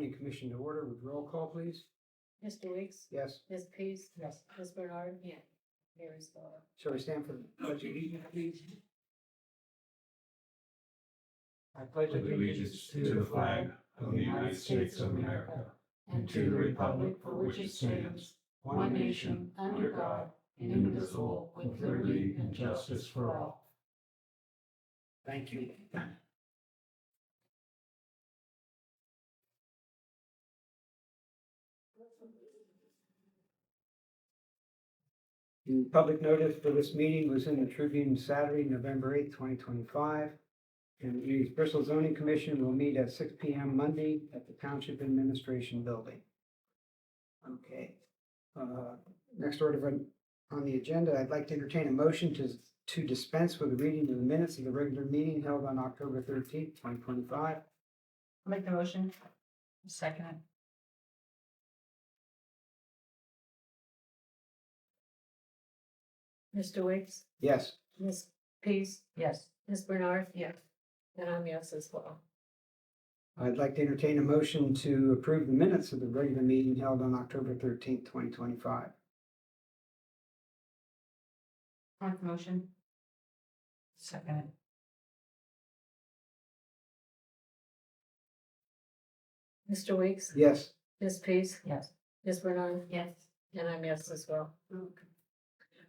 Zoning Commission to order with roll call, please. Mr. Weeks? Yes. Ms. Pease? Yes. Ms. Bernard? Yeah. Mayor Scott. Shall we stand for the pledge of allegiance, please? I pledge allegiance to the flag of the United States of America and to the republic for which it stands, one nation, under God, indivisible, with liberty and justice for all. Thank you. The public notice for this meeting was in the Tribune Saturday, November 8th, 2025. And the Bristol Zoning Commission will meet at 6 p.m. Monday at the Township Administration Building. Okay. Next order on the agenda, I'd like to entertain a motion to dispense with the reading of the minutes of the regular meeting held on October 13th, 2025. Make the motion. Second it. Mr. Weeks? Yes. Ms. Pease? Yes. Ms. Bernard? Yes. And I'm yes as well. I'd like to entertain a motion to approve the minutes of the regular meeting held on October 13th, 2025. Make the motion. Second it. Mr. Weeks? Yes. Ms. Pease? Yes. Ms. Bernard? Yes. And I'm yes as well.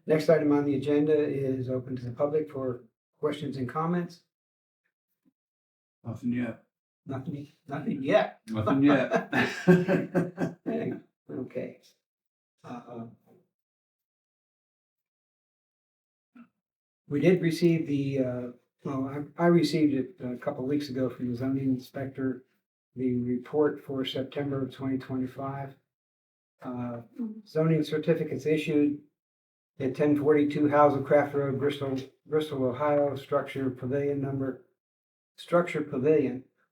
Next item on the agenda is open to the public for questions and comments. Nothing yet. Nothing yet. Nothing yet. Okay. We did receive I received it a couple of weeks ago from the zoning inspector, the report for September of 2025. Zoning certificates issued at 1042 Hazelcraft Road, Bristol, Ohio, structure pavilion,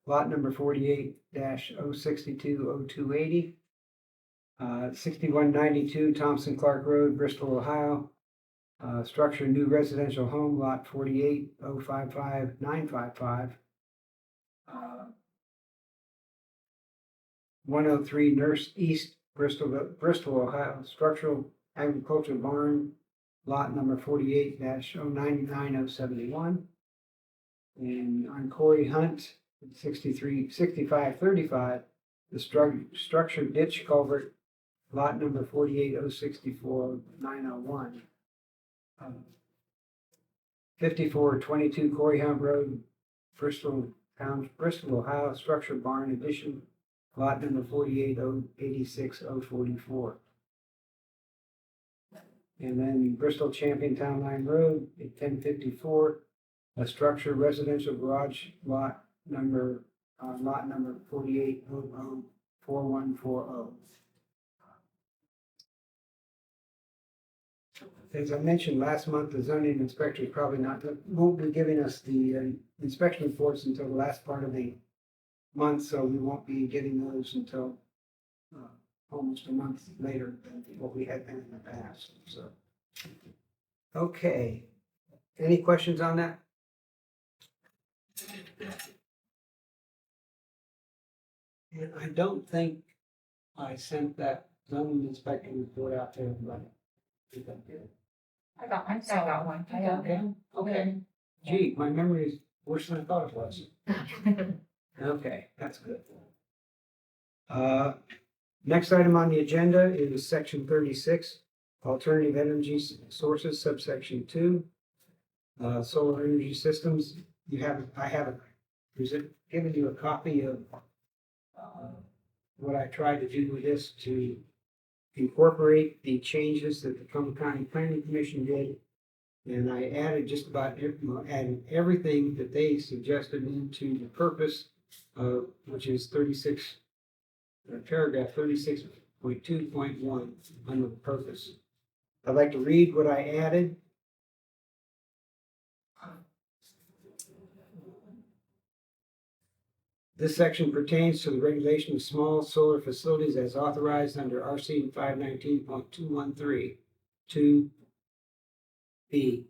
lot number 48-062-0280. 6192 Thompson Clark Road, Bristol, Ohio. Structure new residential home, lot 48-055-955. 103 Nurse East, Bristol, Ohio. Structural agricultural barn, lot number 48-099-071. And on Corey Hunt, 6535, the structured ditch culvert, lot number 48-064-901. 5422 Corey Hunt Road, Bristol, Ohio, structure barn addition, lot number 48-086-044. And then Bristol Champion Town Line Road at 1054, a structure residential garage lot number 48-04140. As I mentioned last month, the zoning inspector won't be giving us the inspection reports until the last part of the month, so we won't be getting those until almost a month later than what we had been in the past. So, okay. Any questions on that? And I don't think I sent that zoning inspector report out to everybody. I think I did. I got one. Okay. Gee, my memory is worse than I thought it was. Okay, that's good. Next item on the agenda is section 36, alternative energy sources, subsection 2, solar energy systems. I have given you a copy of what I tried to do with this to incorporate the changes that the Trumbull County Planning Commission did. And I added added everything that they suggested into the purpose of, which is paragraph 36.2.1 under the purpose. I'd like to read what I added. This section pertains to the regulation of small solar facilities as authorized under RC 519.213. 2B.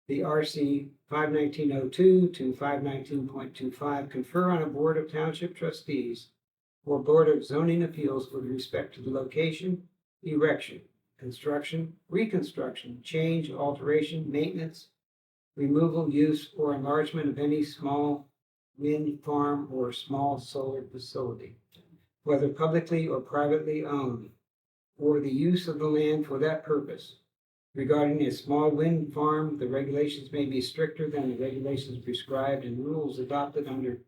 The RC 519.02 to 519.25 confer on a board of township trustees or Board of Zoning Appeals with respect to the location, erection, construction, reconstruction, change, alteration, maintenance, removal, use, or enlargement of any small wind farm or small solar facility, whether publicly or privately owned, or the use of the land for that purpose. Regarding a small wind farm, the regulations may be stricter than the regulations prescribed and rules adopted under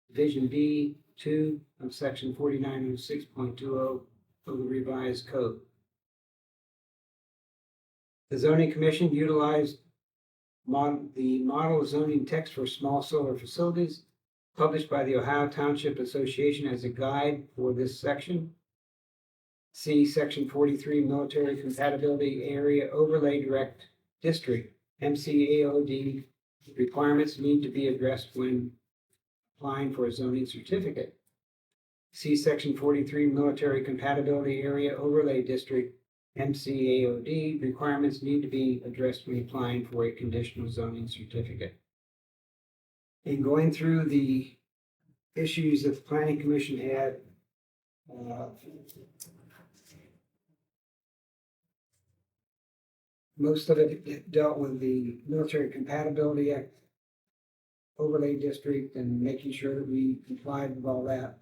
Division B2 of Section 4906.20 of the revised code. The zoning commission utilized the model zoning text for small solar facilities published by the Ohio Township Association as a guide for this section. See Section 43 Military Compatibility Area Overlay Direct District, MCAOD. Requirements need to be addressed when applying for a zoning certificate. See Section 43 Military Compatibility Area Overlay District, MCAOD. Requirements need to be addressed when applying for a conditional zoning certificate. In going through the issues that the Planning Commission had, most of it dealt with the Military Compatibility Act overlay district and making sure that we complied with all that.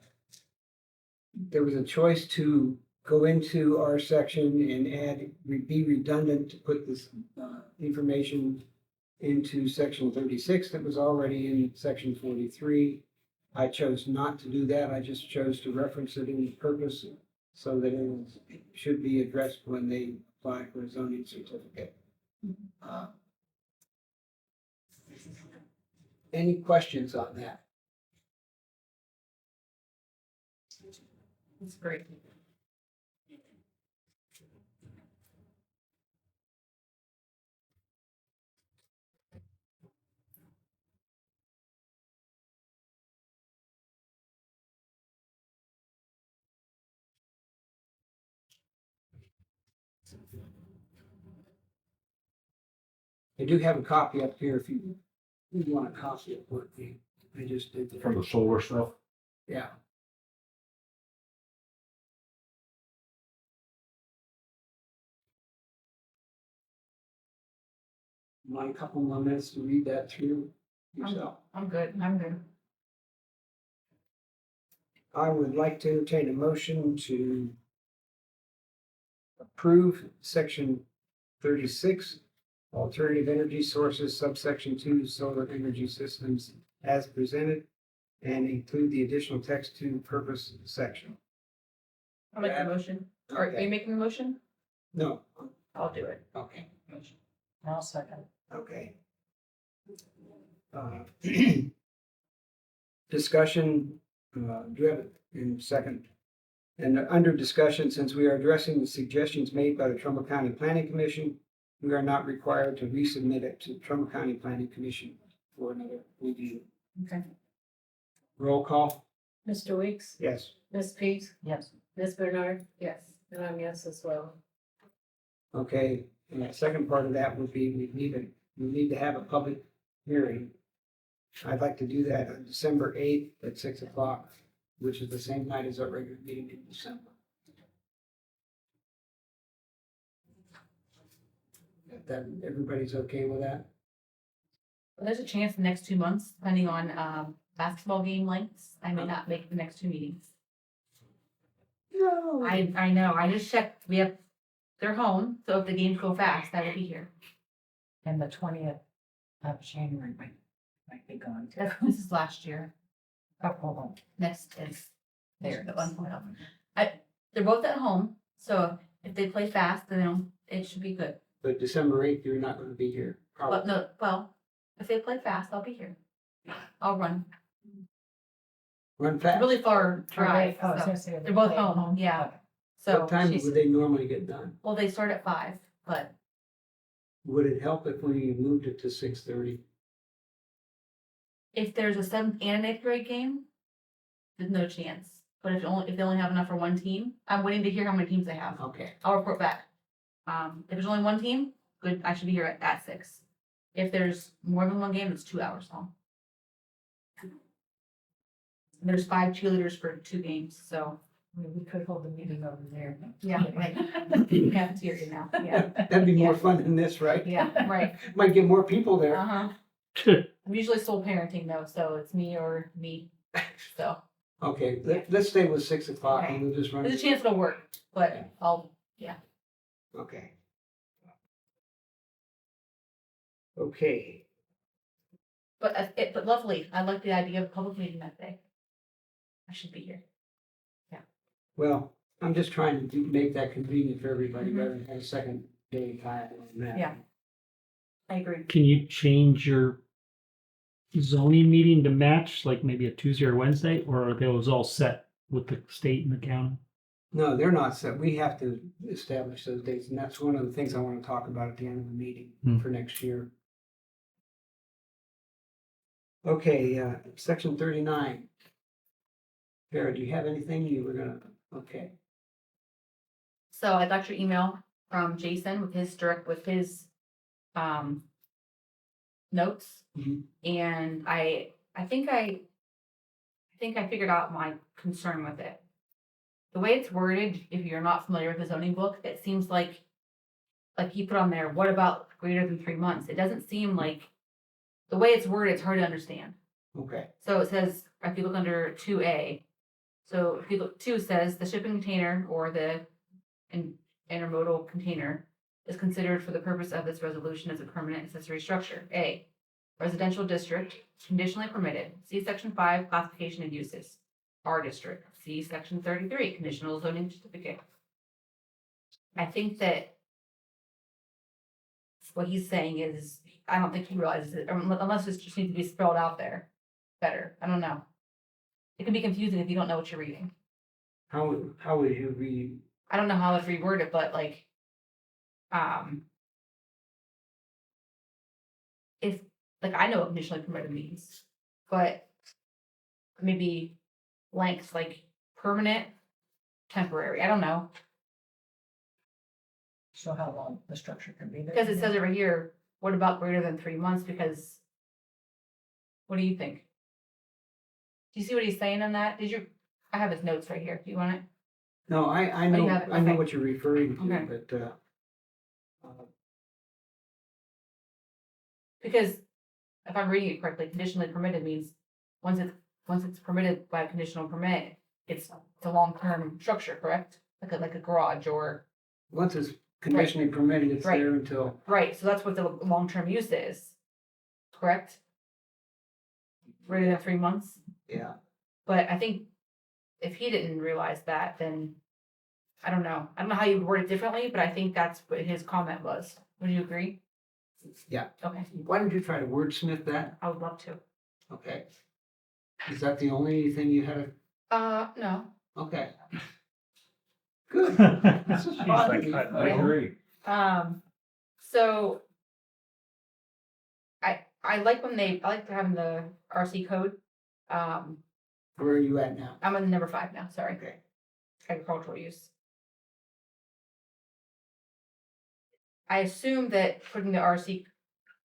There was a choice to go into our section and be redundant to put this information into section 36 that was already in section 43. I chose not to do that. I just chose to reference it in the purpose so that it should be addressed when they apply for a zoning certificate. Any questions on that? That's great. I do have a copy up here if you want a copy of what I just did there. From the solar stuff? Yeah. Want a couple more minutes to read that through yourself? I'm good. I'm good. I would like to entertain a motion to approve section 36, alternative energy sources, subsection 2, solar energy systems as presented, and include the additional text to purpose section. I'll make the motion. Are you making the motion? No, I'll do it. okay, I'll second. okay. Discussion, do you have it in second? And under discussion, since we are addressing the suggestions made by the Trumbull County Planning Commission, we are not required to resubmit it to the Trumbull County Planning Commission for another review. Okay. Roll call? Mr. Weeks, Yes. Ms. Pease, Yes. Ms. Bernard, Yes. and I'm yes as well. Okay, and the second part of that would be we need to have a public hearing. I'd like to do that on December 8th at 6 o'clock, which is the same night as our regular meeting in December. If that, everybody's okay with that? Well, there's a chance the next 2 months, depending on basketball game lengths, I may not make the next 2 meetings. No. I know. I just checked. They're home, so if the games go fast, I will be here. And the 20th of January might be gone too. This is last year. Oh, hold on. Next is there, the 1.0. They're both at home, so if they play fast, then it should be good. But December 8th, you're not going to be here. But no, well, if they play fast, I'll be here. I'll run. Run It's fast. really far Are drive. they- oh, I was so- gonna say, They're both playing home, yeah. So What time she's, would they normally get done? well, they start at 5, but Would it help if we moved it to 6:30? if there's a 7th and an 8th grade game, there's no chance. But if they only have enough for one team, I'm waiting to hear how many teams they have. Okay, I'll report back. If there's only one team, good, I should be here at 6. If there's more than one game, it's 2 hours long. And there's 5 cheerleaders for 2 games, so, I mean, we could hold the meeting over there. yeah, right. Cafeteria now, yeah, That'd be more Yeah. fun than this, right? yeah, right. Might get more people there. Uh-huh. I'm usually sole parenting though, so it's me or me, so Okay, let's stay with 6 o'clock Okay. and we'll just run. there's a chance it'll work, but I'll, Okay. Okay, but lovely. I like the idea of a public meeting that day. I should be here. well, I'm just trying to make that convenient for everybody, Mhm. rather than have a second day time on that. Yeah. I agree. Can you change your zoning meeting to match, like maybe a Tuesday or Wednesday, or are those all set with the state and the county? No, they're not set. We have to establish those dates, and that's one of the things I want to talk about at the end of the meeting Hmm. for next year. Okay, section 39. Vera, do you have anything you were gonna, okay, So I got your email from Jason with his notes. Mhm. And I think I figured out my concern with it. The way it's worded, if you're not familiar with the zoning book, it seems like he put on there, what about greater than 3 months? It doesn't seem like, the way it's worded, it's hard to understand. okay, So it says, if you look under 2A, so if you look, 2 says the shipping container or the intermodal container is considered for the purpose of this resolution as a permanent accessory structure. A, residential district, conditionally permitted. See section 5, classification and uses. R district. See section 33, conditional zoning certificate. I think that what he's saying is, I don't think he realizes it, unless it just needs to be spelled out there better. I don't know. It can be confusing if you don't know what you're reading. how would you read, I don't know how to reword it, but like, if, like, I know what conditionally permitted means, but maybe length, like permanent, temporary, I don't know, So how long the structure can be there. because it says over here, what about greater than 3 months, because what do you think? Do you see what he's saying on that? I have his notes right here, do you want it? no, I you know, have it, I know okay. what you're referring Okay. to, but, Because if I'm reading it correctly, conditionally permitted means once it's permitted by a conditional permit, it's a long-term structure, correct? Like a garage or, once it's conditionally permitted, it's Right. there until, right, so that's what the long-term use is, correct? Greater than 3 months, yeah. but I think if he didn't realize that, then I don't know. I don't know how you would word it differently, but I think that's what his comment was. Would you agree? Yeah. Okay, Why don't you try to wordsmith that? I would love to. Okay. Is that the only thing you had? No. Okay. Good. This is He's fun. like, I agree. So I like I like having the RC code. Where are you at now? I'm on number 5 now, sorry, Okay. agricultural use. I assume that putting the RC,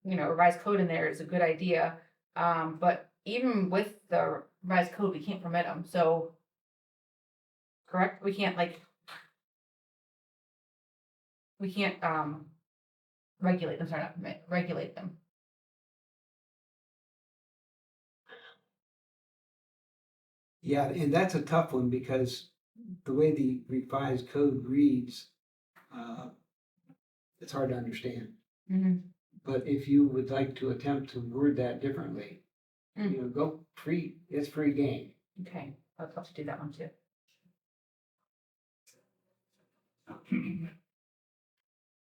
revised code in there is a good idea. But even with the revised code, we can't permit them, so. Correct? We can't regulate them, sorry, not permit, regulate them. Yeah, and that's a tough one because the way the revised code reads, it's hard to understand. Mm-hmm. But if you would like to attempt to word that differently, go free, it's free game. Okay, I'd love to do that one too.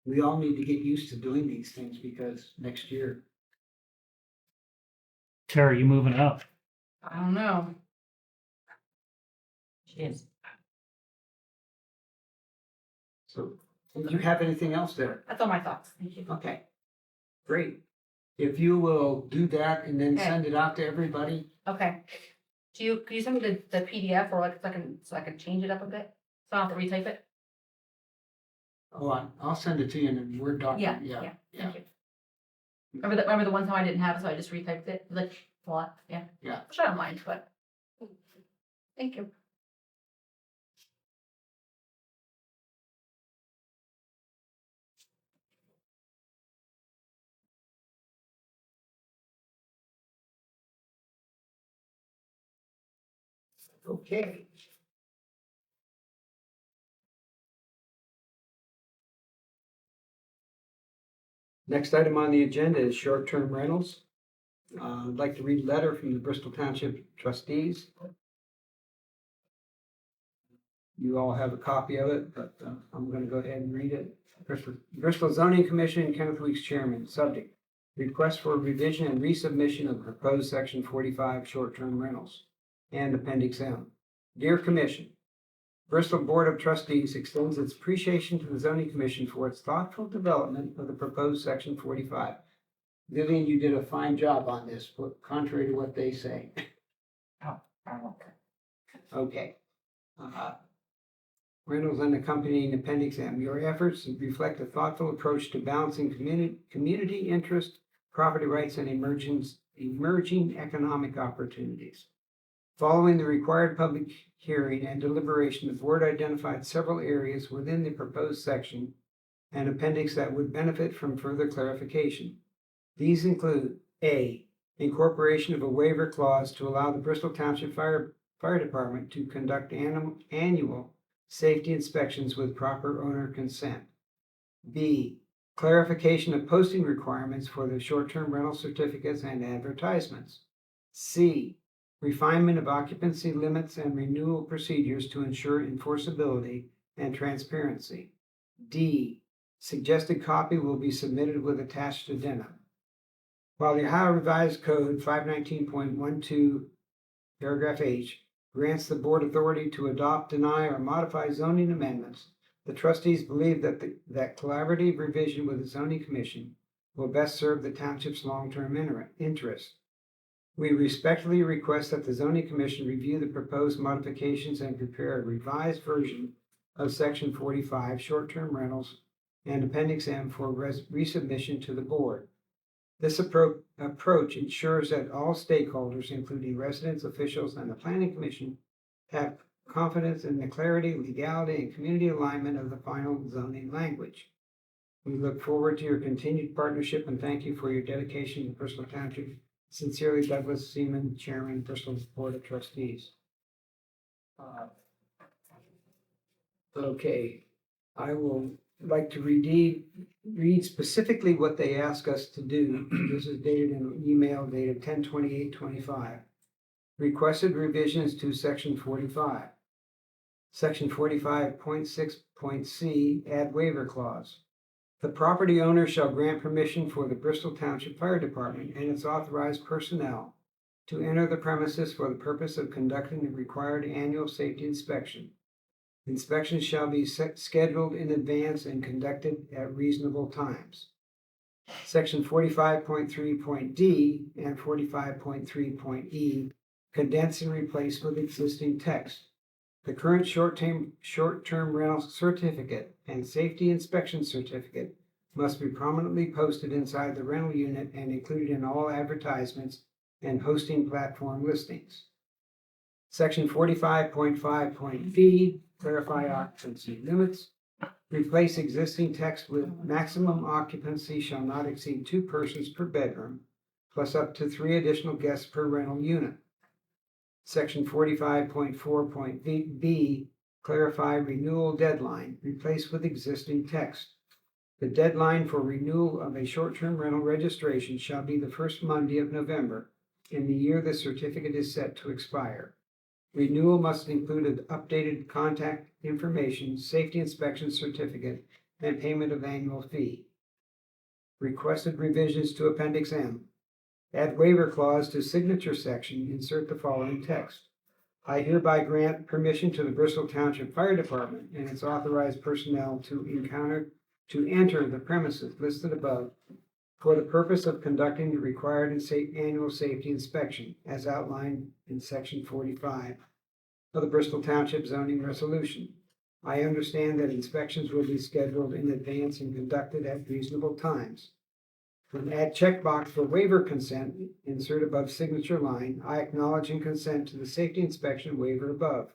We all need to get used to doing these things because next year, Tara, you moving up? I don't know. She is. so, did you have anything else there? That's all my thoughts. Thank you. Okay, great. If you will do that and then Okay. send it out to everybody, Okay. Could you send me the PDF or like so I can change it up a bit? So I don't have to retype it? I'll send it to you in a Word document, Yeah. yeah. Thank you. Remember the one time I didn't have it, so I just retyped it, like, a lot, yeah. Yeah. Which I don't mind, but. Thank you. Okay. Next item on the agenda is short-term rentals. I'd like to read a letter from the Bristol Township trustees. You all have a copy of it, but I'm going to go ahead and read it. Bristol Zoning Commission, Kenneth Weeks, Chairman. Subject: request for revision and resubmission of proposed Section 45 short-term rentals and Appendix M. Dear Commission, Bristol Board of Trustees extends its appreciation to the Zoning Commission for its thoughtful development of the proposed Section 45. Vivian, you did a fine job on this, contrary to what they say. Okay. Rentals and accompanying Appendix M. Your efforts reflect a thoughtful approach to balancing community interest, property rights, and emerging economic opportunities. Following the required public hearing and deliberation, the board identified several areas within the proposed section and appendix that would benefit from further clarification. These include: A, incorporation of a waiver clause to allow the Bristol Township Fire Department to conduct annual safety inspections with proper owner consent. B, clarification of posting requirements for the short-term rental certificates and advertisements. C, refinement of occupancy limits and renewal procedures to ensure enforceability and transparency. D, suggested copy will be submitted with attached addendum. While the Ohio Revised Code 519.12, paragraph H, grants the board authority to adopt, deny, or modify zoning amendments, the trustees believe that collaborative revision with the zoning commission will best serve the township's long-term interest. We respectfully request that the zoning commission review the proposed modifications and prepare a revised version of Section 45 short-term rentals and Appendix M for resubmission to the board. This approach ensures that all stakeholders, including residents, officials, and the planning commission, have confidence in the clarity, legality, and community alignment of the final zoning language. We look forward to your continued partnership and thank you for your dedication to Bristol Township. Sincerely, Douglas Seaman, Chairman, Bristol Board of Trustees. Okay, I will like to read specifically what they ask us to do. This is dated in an email dated 10/28/25. Requested revisions to Section 45. Section 45.6.c, add waiver clause. The property owner shall grant permission for the Bristol Township Fire Department and its authorized personnel to enter the premises for the purpose of conducting the required annual safety inspection. Inspections shall be scheduled in advance and conducted at reasonable times. Section 45.3.d and 45.3.e condense and replace with existing text. The current short-term rental certificate and safety inspection certificate must be prominently posted inside the rental unit and included in all advertisements and hosting platform listings. Section 45.5.b, clarify occupancy limits. Replace existing text with maximum occupancy shall not exceed 2 persons per bedroom, plus up to 3 additional guests per rental unit. Section 45.4.b, clarify renewal deadline. Replace with existing text. The deadline for renewal of a short-term rental registration shall be the first Monday of November in the year the certificate is set to expire. Renewal must include an updated contact information, safety inspection certificate, and payment of annual fee. Requested revisions to Appendix M. Add waiver clause to signature section, insert the following text. I hereby grant permission to the Bristol Township Fire Department and its authorized personnel to enter the premises listed above for the purpose of conducting the required annual safety inspection as outlined in Section 45 of the Bristol Township Zoning Resolution. I understand that inspections will be scheduled in advance and conducted at reasonable times. And add checkbox for waiver consent, insert above signature line, I acknowledge and consent to the safety inspection waiver above.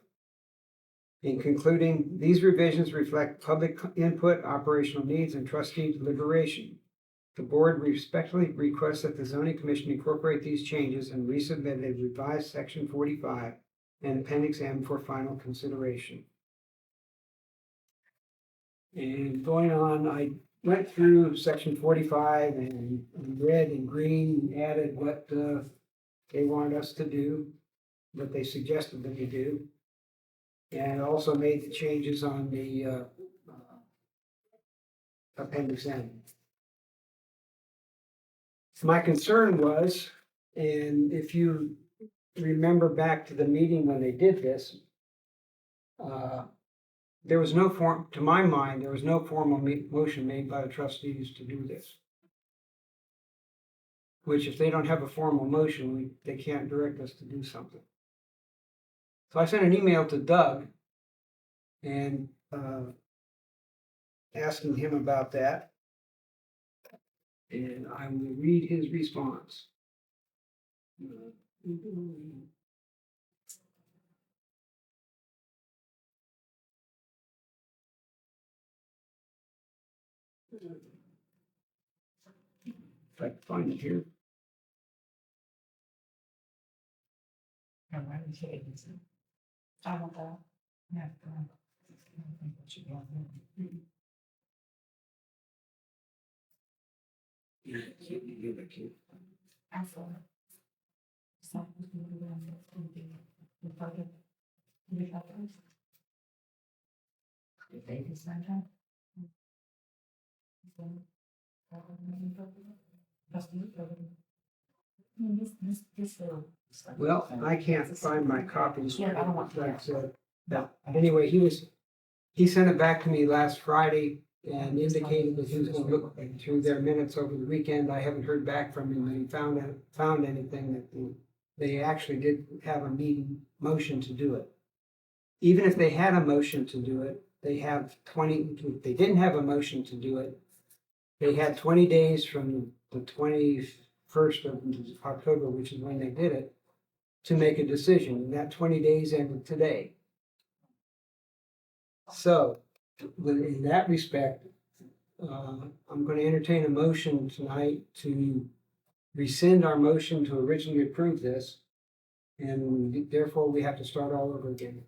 In concluding, these revisions reflect public input, operational needs, and trustee deliberation. The board respectfully requests that the zoning commission incorporate these changes and resubmit a revised section 45 and appendix M for final consideration. And going on, I went through section 45 and red and green added what they wanted us to do, what they suggested that we do. And also made the changes on the appendix N. My concern was, and if you remember back to the meeting when they did this, there was no to my mind, there was no formal motion made by the trustees to do this. Which if they don't have a formal motion, they can't direct us to do something. So I sent an email to Doug and asking him about that. And I will read his response. If I can find it here. I want that. Yeah. I think that should be on there. Yeah, I can't. Absolutely. So, Did they decide that? Well, I can't find my copies. Yeah, I don't want Like I that. said. No. Anyway, he sent it back to me last Friday and indicated that he was gonna look through their minutes over the weekend. I haven't heard back from him, and he found anything that they actually did have a motion to do it. Even if they had a motion to do it, they have 20, if they didn't have a motion to do it, they had 20 days from the 21st of October, which is when they did it, to make a decision, and that 20 days ended today. So, in that respect, I'm going to entertain a motion tonight to rescind our motion to originally approve this, and therefore we have to start all over again.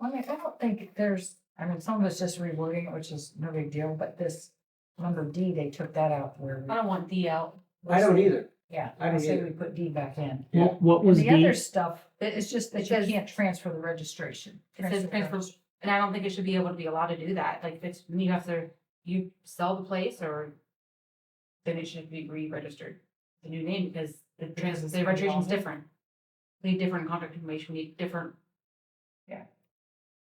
I mean, I don't think there's, I mean, some of it's just rewording, which is no big deal, but this number D, they took that out where. I don't want D out. I don't either. Yeah, I I don't say either. we put D back in. Yeah. What And was the other D? stuff, it's just that It you says- can't transfer the registration. It says transfer, and I don't think it should be able to be allowed to do that. Like, if it's, you have to, you sell the place or then it should be re-registered, the new name, because Because it's the registration's involved. different. We need different contact information, we need different,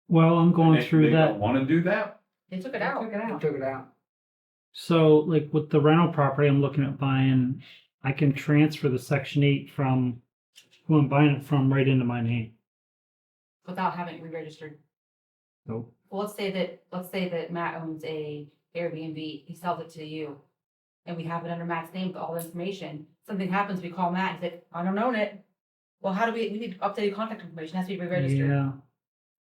Well, I'm going They- through they that. don't wanna do that? they took it They out. took it I out. took it out. So like with the rental property I'm looking at buying, I can transfer the section 8 from who I'm buying it from right into my name. Without having it re-registered. Nope. Well, let's say that Matt owns a Airbnb, he sells it to you. And we have it under Matt's name with all the information. Something happens, we call Matt and say, I don't own it. Well, how do we need updated contact information, it has to be re-registered. Yeah.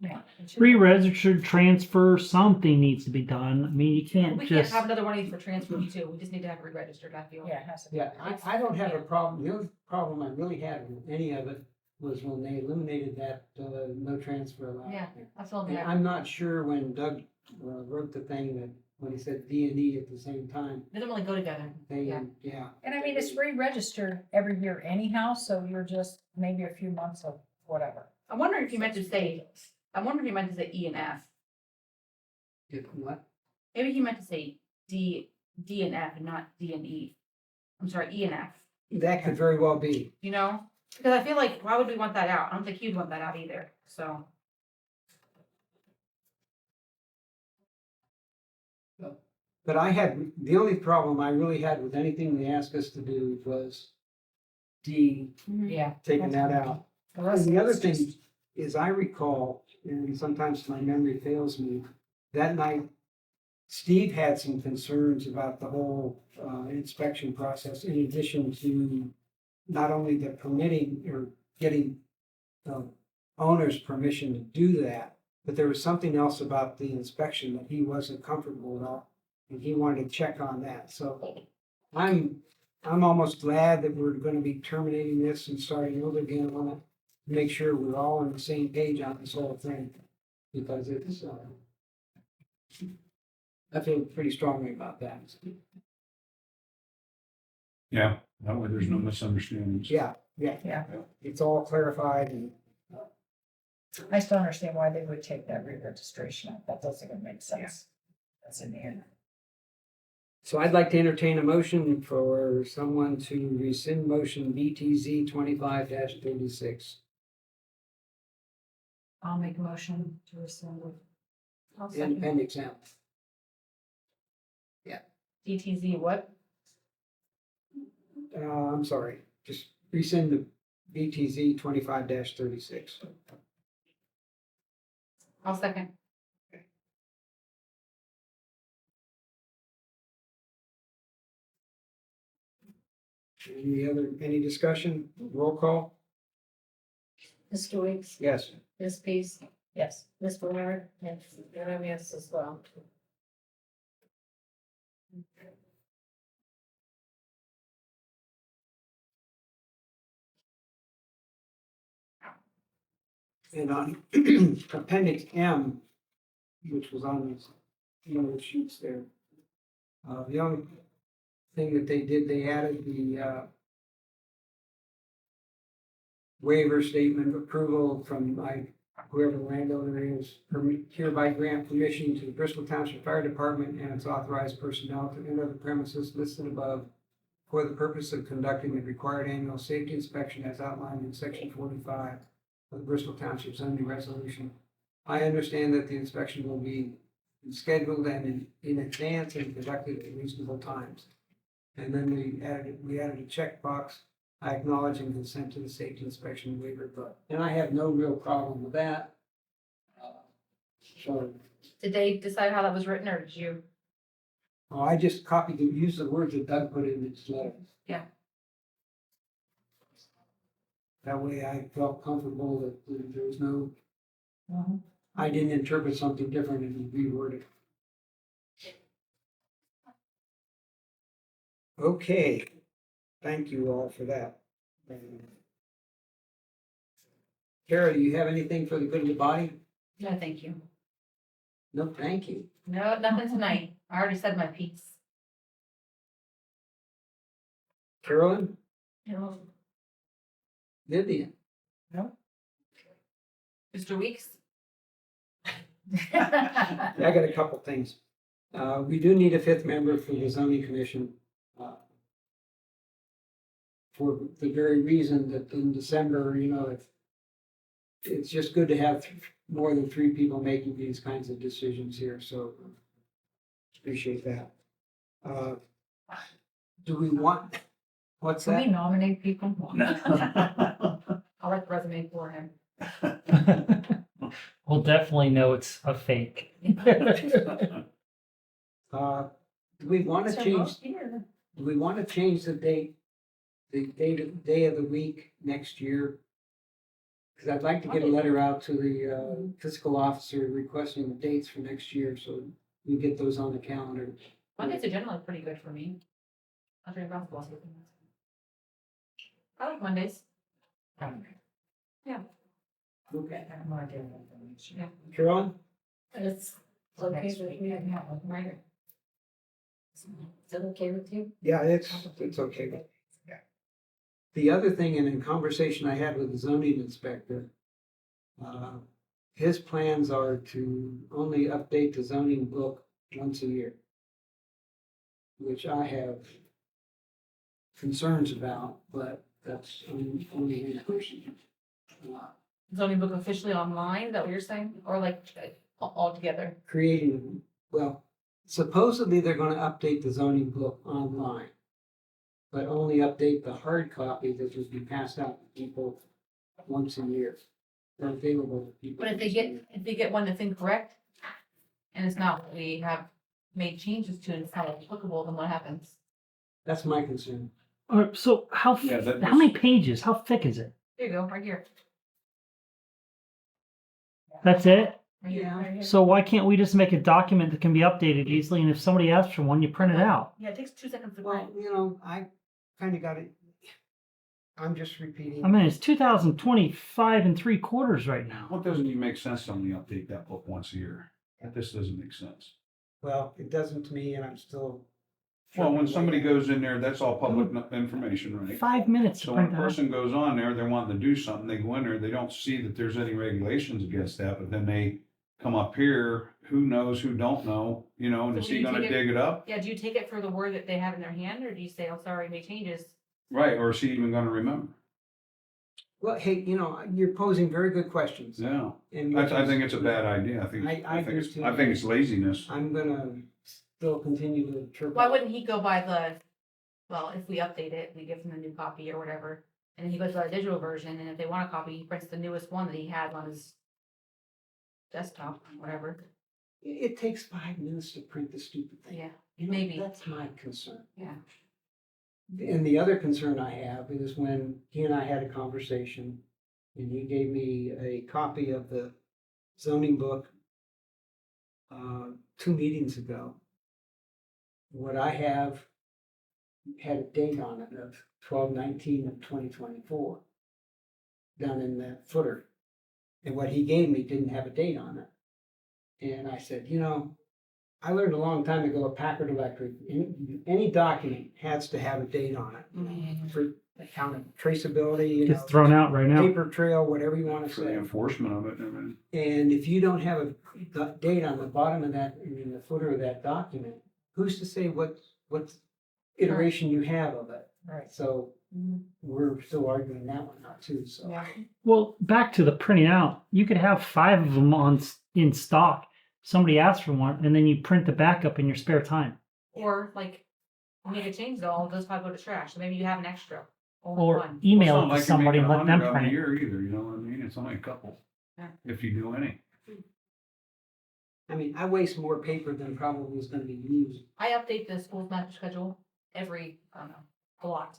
Yeah. it should- Re-registered transfer, something needs to be done. I mean, you can't We can't just. have another one of these for transfer too, we just need to have it re-registered, I feel. Yeah, it has to be. Yeah, I don't have a problem. The only problem I really had with any of it was when they eliminated that no transfer allowed. Yeah, that's all And they have. I'm not sure when Doug wrote the thing that, when he said D and E at the same time, They don't really go together. they, Yeah. yeah. And I mean, it's re-registered every year anyhow, so you're just maybe a few months of whatever. I wonder if you meant to say, E and F. If what? Maybe he meant to say D and F and not D and E. I'm sorry, E and F, That could very well be. you know? Because I feel like, why would we want that out? I don't think he'd want that out either, so. But the only problem I really had with anything they asked us to do was D, Yeah. taking that out. The rest And the of other it's thing just- is I recall, and sometimes my memory fails me, that night Steve had some concerns about the whole inspection process, in addition to not only the permitting or getting the owner's permission to do that, but there was something else about the inspection that he wasn't comfortable with, and he wanted to check on that. So I'm almost glad that we're gonna be terminating this and starting over again on it. Make sure we're all on the same page on this whole thing, because it's, I feel pretty strongly about that. Yeah, that way there's no misunderstandings. Yeah, Yeah, it's all clarified and, I still understand why they would take that re-registration out. That doesn't even make sense. That's in here. so I'd like to entertain a motion for someone to rescind motion BTZ 25-36. I'll make a motion to rescind. I'll in second. appendix M. DTZ what? I'm sorry, just rescind the BTZ 25-36. I'll second. Any discussion? Roll call? Mr. Weeks, Yes. Ms. Pease, Yes. Ms. Bernard, and I'm yes as well. And on appendix M, which was on this, one of the sheets there, the only thing that they did, they added the waiver statement of approval from whoever the landowner is, hereby grant permission to the Bristol Township Fire Department and its authorized personnel to enter the premises listed above for the purpose of conducting the required annual safety inspection as outlined in section 45 of the Bristol Township zoning resolution. I understand that the inspection will be scheduled and in advance and conducted at reasonable times. And then we added a checkbox, I acknowledge and consent to the safety inspection waiver, and I have no real problem with that. So, Did they decide how that was written, or did you? I just used the words that Doug put in his letter. Yeah. That way I felt comfortable that there was no, Mhm. I didn't interpret something different and reword it. Okay, thank you all for that. Kara, do you have anything for the good of the body? No, thank you. No, thank you. No, nothing tonight. I already said my piece. Carolyn, No. Vivian, Mr. Weeks? I got a couple things. We do need a fifth member for the zoning commission. For the very reason that in December, it's just good to have more than three people making these kinds of decisions here, so appreciate that. Do we want, what's Can we that? nominate people? I'll write the resume for him. We'll definitely know it's a fake. Do we want to So change, most here. do we want to change the day of the week next year? Because I'd like to get a letter out to the fiscal officer requesting the dates for next year, so we get those on the calendar. Mondays are generally pretty good for me. After basketball season. I like Mondays. Okay. I'm not doing information. Yeah. Carolyn? It's okay Next with week, me. yeah, Right. Is that okay with you? Yeah, it's okay. Yeah. The other thing, and in conversation I had with the zoning inspector, his plans are to only update the zoning book once a year, which I have concerns about, but that's only in person. Zoning book officially online, is that what you're saying? Or like all together? Creating, well, supposedly they're gonna update the zoning book online, but only update the hard copy that will be passed out to people once a year. Or available to people. But if they get one that's incorrect and it's not what we have made changes to and it's not applicable, then what happens? That's my concern. So Yeah, that how many pages? How thick is it? There you go, right here. That's it? Right here, Yeah. right here. So why can't we just make a document that can be updated easily, and if somebody asks for one, you print it out? Yeah, it takes 2 seconds to Well, print. I kind of got it. I'm just repeating. I mean, it's 2025 and 3/4 right now. What doesn't even make sense to only update that book once a year? This doesn't make sense. Well, it doesn't to me, and I'm still. Well, when somebody goes in there, that's all public information, right? 5 minutes to So when a print that out. person goes on there, they're wanting to do something, they go in there, they don't see that there's any regulations against that, but then they come up here, who knows, who don't know, you know, and So is do he you gonna take it- dig it up? Yeah, do you take it for the word that they have in their hand, or do you say, oh, sorry, made changes? Right, or is he even gonna remember? Well, hey, you're posing very good questions. Yeah, And I think it's a bad idea, I do too. I think it's laziness. I'm gonna still continue to interpret. Why wouldn't he go by well, if we update it, we give him a new copy or whatever, and then he goes by the digital version, and if they want a copy, he prints the newest one that he had on his desktop, whatever. It takes 5 minutes to print the stupid thing. Yeah, You know, maybe. That's my concern. yeah. And the other concern I have is when he and I had a conversation and he gave me a copy of the zoning book 2 meetings ago. What I have had a date on it of 12/19 of 2024 down in that footer. And what he gave me didn't have a date on it. And I said, I learned a long time ago at Packard Electric, any document has to have a date on it for account traceability, Gets thrown out right now. paper trail, whatever you want to For the say. enforcement of it, I mean. And if you don't have a date on the bottom of that, in the footer of that document, who's to say what iteration you have of it? Right. So we're still arguing that one out too, so. Yeah. Well, back to the printing out. You could have 5 of them in stock. Somebody asks for one, and then you print the backup in your spare time. Or like, you make a change though, those probably go to trash, so maybe you have an extra. Or one. email Well, it to it's not somebody like and you're let making them 100 print a it. year either, you know what I mean? It's only a couple, Yeah. if you do any. I mean, I waste more paper than probably is gonna be used. I update the school's master schedule every, I don't know, a lot.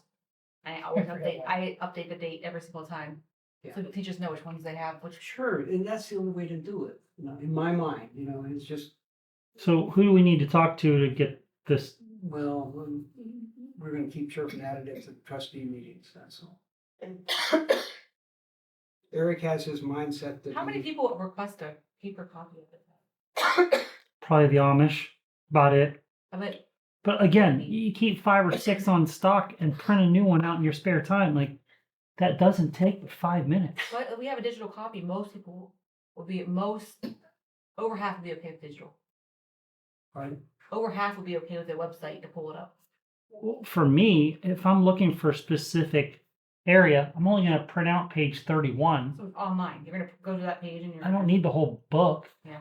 I always Every update the date every single time. Yeah. So the teachers know which ones they have, which, Sure, and that's the only way to do it, in my mind, it's just, So who do we need to talk to get this? well, we're gonna keep chirping at it at the trustee meetings, that's all. Eric has his mindset that. how many people request a paper copy of it? Probably the Amish. About it. Of it, But again, you keep 5 or 6 on stock and print a new one out in your spare time. Like that doesn't take but 5 minutes. but if we have a digital copy, most people will be over half will be okay with digital. Pardon? Over half will be okay with their website to pull it up. Well, for me, if I'm looking for a specific area, I'm only going to print out page 31. So it's online, you're gonna go to that page and you're. I don't need the whole book. Yeah.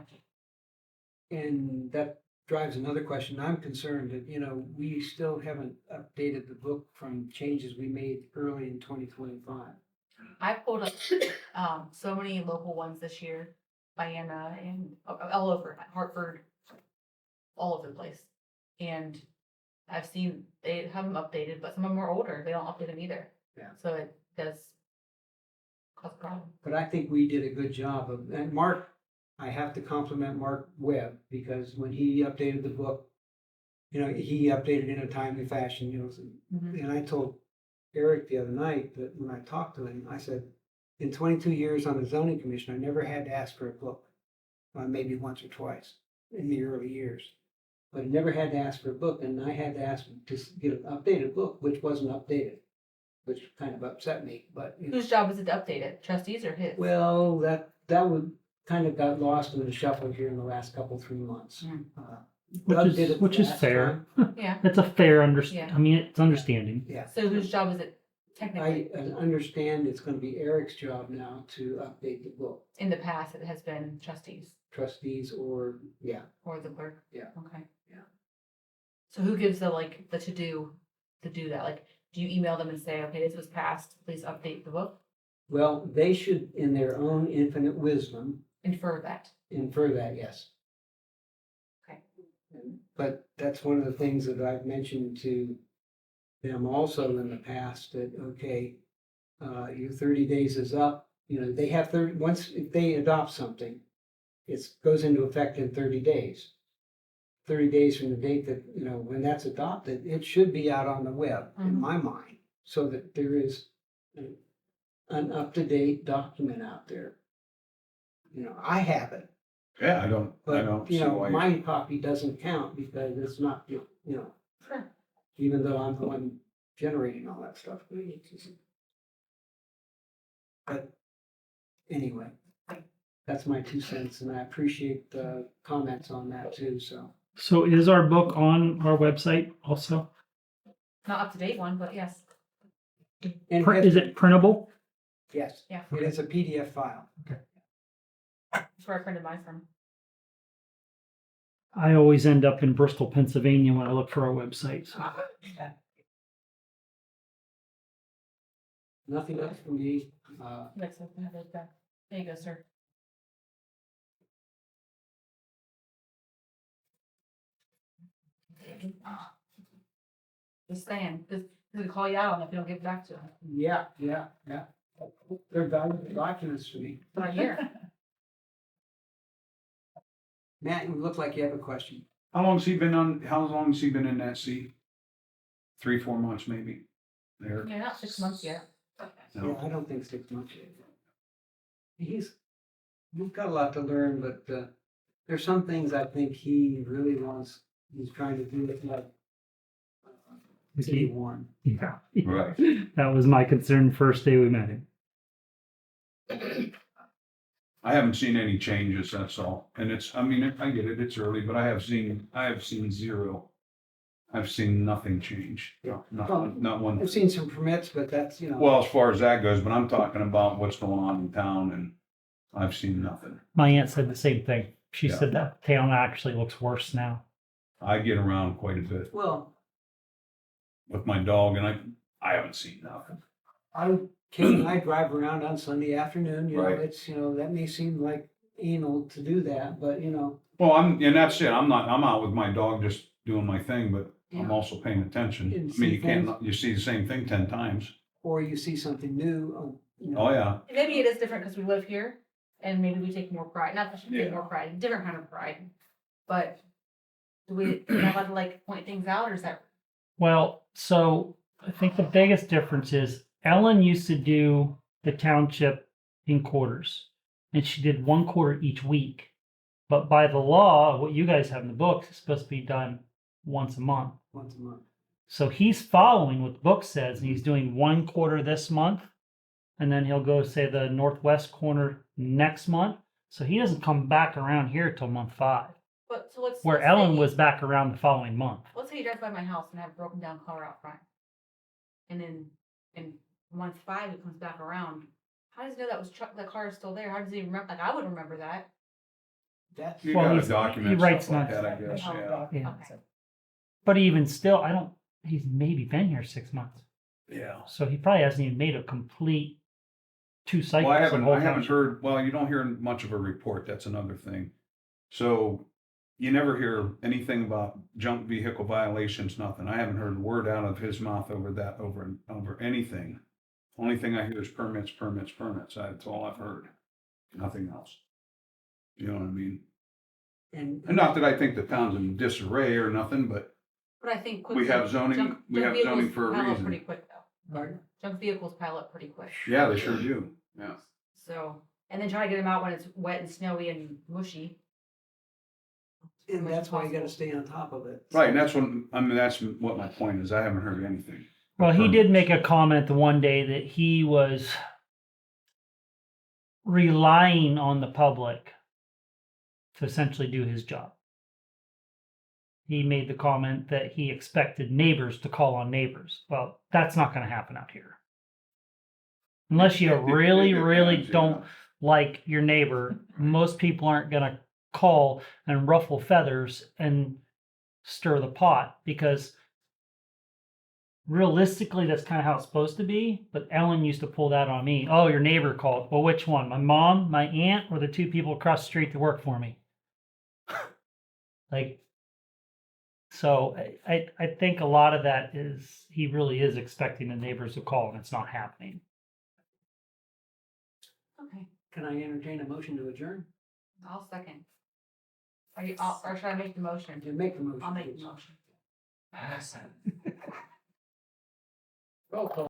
And that drives another question. I'm concerned that, we still haven't updated the book from changes we made early in 2025. I pulled up so many local ones this year, Vienna and all over, Hartford, all over the place. And I've seen they have them updated, but some of them are older. They don't update them either. Yeah. So it does cause a problem. But I think we did a good job and Mark, I have to compliment Mark Webb, because when he updated the book, he updated in a timely fashion, and I told Eric the other night that when I talked to him, I said, in 22 years on the zoning commission, I never had to ask for a book. Maybe once or twice in the early years, but I never had to ask for a book, and I had to ask to get an updated book, which wasn't updated, which kind of upset me, but. Whose job is it to update it? Trustees or his? Well, that would kind of got lost in the shuffle here in the last 3 months. Mm. Doug did it Which is last fair. time. Yeah. That's a fair Yeah. I mean, it's understanding. Yeah. So whose job is it technically? I understand it's gonna be Eric's job now to update the book, In the past, it has been trustees trustees or, or the clerk. Yeah. Okay. Yeah. So who gives the to do that? Like, do you email them and say, okay, this was passed, please update the book? well, they should, in their own infinite wisdom, Infer that. infer that, yes. Okay. But that's one of the things that I've mentioned to them also in the past, that, okay, your 30 days is up, they have 30, once, if they adopt something, it goes into effect in 30 days. 30 days from the date that, when that's adopted, it should be out on the web, in my mind, so that there is an up-to-date document out there. I have it, Yeah, I don't but, see why you. my copy doesn't count because it's not, Sure. even though I'm the one generating all that stuff. But anyway, that's my 2 cents, and I appreciate the comments on that too, so. So is our book on our website also? Not up to date one, but yes. And Is it printable? Yes, Yeah. it is a PDF file. That's where I printed mine from. I always end up in Bristol, Pennsylvania when I look for our website. So. Nothing else from me. Like, so I have those back. There you go, sir. Just saying, this is call you out on if you don't get back to him. Yeah. They're valuable documents to me. Not here. Matt, you look like you have a question. How long has he been in that seat? 3-4 months maybe. There. Yeah, not 6 months yet. Yeah, I don't think 6 months yet. He's got a lot to learn, but there's some things I think he really wants, he's trying to do it like City Warren. Yeah. Right. That was my concern first day we met him. I haven't seen any changes, that's all. And I get it, it's early, but I have seen zero. I've seen nothing change. Yeah. Not one. I've seen some permits, but that's, Well, as far as that goes, but I'm talking about what's going on in town, and I've seen nothing. My aunt said the same thing. She Yeah. said that town actually looks worse now. I get around quite a bit well, with my dog, and I haven't seen nothing. Kate and I drive around on Sunday afternoon, Right. it's, that may seem like anal to do that, but Well, and that's it. I'm out with my dog just doing my thing, but I'm Yeah. also paying attention. And I see mean, you see the same thing 10 times. or you see something new. Oh, yeah. Maybe it is different because we live here and maybe we take more pride, not that we take Yeah. more pride, different kind of pride. But do we not allowed to like point things out or is that? Well, so I think the biggest difference is Ellen used to do the township in quarters, and she did 1 quarter each week. But by the law, what you guys have in the books is supposed to be done once a month. Once a month. So he's following what the book says, and he's doing 1 quarter this month, and then he'll go say the northwest corner next month. So he doesn't come back around here till month 5, But so let's. where let's say Ellen he- was back around the following month. Let's say he drives by my house and I have a broken down car out front. And then in month 5, it comes back around. How does he know that was the car is still there? How does he remember? Like, I would remember that. That's, You Well, gotta he document writes stuff like notes. that, I guess, Oh, yeah. Yeah. Okay. But even still, he's maybe been here 6 months. Yeah. So he probably hasn't even made a complete 2 cycles. Well, I of the whole haven't township. heard, well, you don't hear much of a report, that's another thing. So you never hear anything about junk vehicle violations, nothing. I haven't heard a word out of his mouth over anything. Only thing I hear is permits. That's all I've heard. Nothing else. You know what I mean? and And not that I think the town's in disarray or nothing, but But I think we have zoning, junk zoning vehicles for a pile up reason. pretty quick though. Pardon? Junk vehicles pile up pretty quick. Yeah, they sure do, yeah. So, and then try to get them out when it's wet and snowy and mushy. And that's why you gotta stay on top of it. Right, and that's what my point is. I haven't heard anything. Well, he did make a comment the one day that he was relying on the public to essentially do his job. He made the comment that he expected neighbors to call on neighbors. Well, that's not going to happen out here. Unless you really, really don't like your neighbor, most people aren't going to call and ruffle feathers and stir the pot, because realistically that's kind of how it's supposed to be. But Ellen used to pull that on me. Oh, your neighbor called. Well, which one? My mom, my aunt, or the 2 people across the street that work for me? Like, So I think a lot of that is, he really is expecting the neighbors to call and it's not happening. Okay, Can I entertain a motion to adjourn? I'll second. Or should I make the motion? You make the motion. I'll make the please. motion. Roll call.